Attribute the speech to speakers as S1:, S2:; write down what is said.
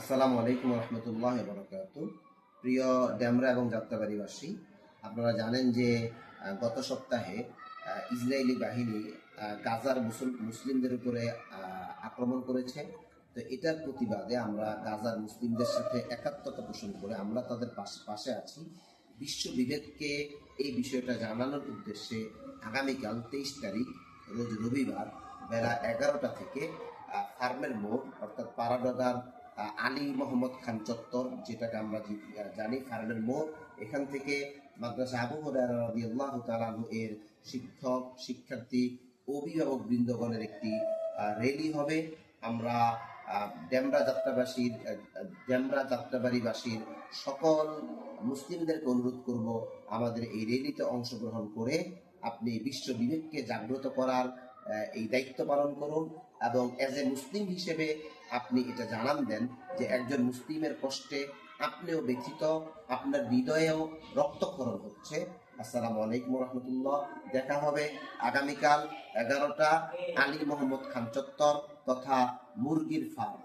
S1: আসসালামু আলাইকুম রহমতুল্লাহ বরকাত। প্রিয় ড্যামরা এবং যাত্রাবাড়িবাসী, আপনারা জানেন যে গত সপ্তাহে ইসরায়েলি বাহিনী গাজার মুসলিমদের উপরে আক্রমণ করেছে। তো এটার প্রতিবাদে আমরা গাজার মুসলিমদের সাথে একাত্মতা পোষণ করে আমরা তাদের পাশে আছি। বিশ্ব বিভেদকে এই বিষয়টা জানানোর উদ্দেশ্যে আগামীকাল 23 তারিখ রোজ রবিবার বেলা 11টা থেকে ফার্মের মোড় অর্থাৎ পাড়াডগার আলী মোহাম্মদ খান চত্বর, যেটাকে আমরা জানি ফার্মের মোড়, এখান থেকে মাদ্রাসা আবু হুরায়রা রাদিয়াল্লাহু তাআলা আনহু এর শিক্ষক শিক্ষার্থী অভিভাবক বৃন্দগণের একটি র্যালি হবে। আমরা ডেমরা যাত্রাবাড়িবাসীর সকল মুসলিমদেরকে অনুরোধ করব আমাদের এই র্যালিতে অংশগ্রহণ করে আপনি বিশ্ব বিবেককে জাগ্রত করার এই দায়িত্ব পালন করুন এবং এজ এ মুসলিম হিসেবে আপনি এটা জানান দেন যে একজন মুসলিমের কষ্টে আপনিও ব্যথিত, আপনার হৃদয়েও রক্তক্ষরণ হচ্ছে। আসসালামু আলাইকুম রহমতুল্লাহ। দেখা হবে আগামীকাল 11টা আলী মোহাম্মদ খান চত্বর তথা মুরগির ফার্ম।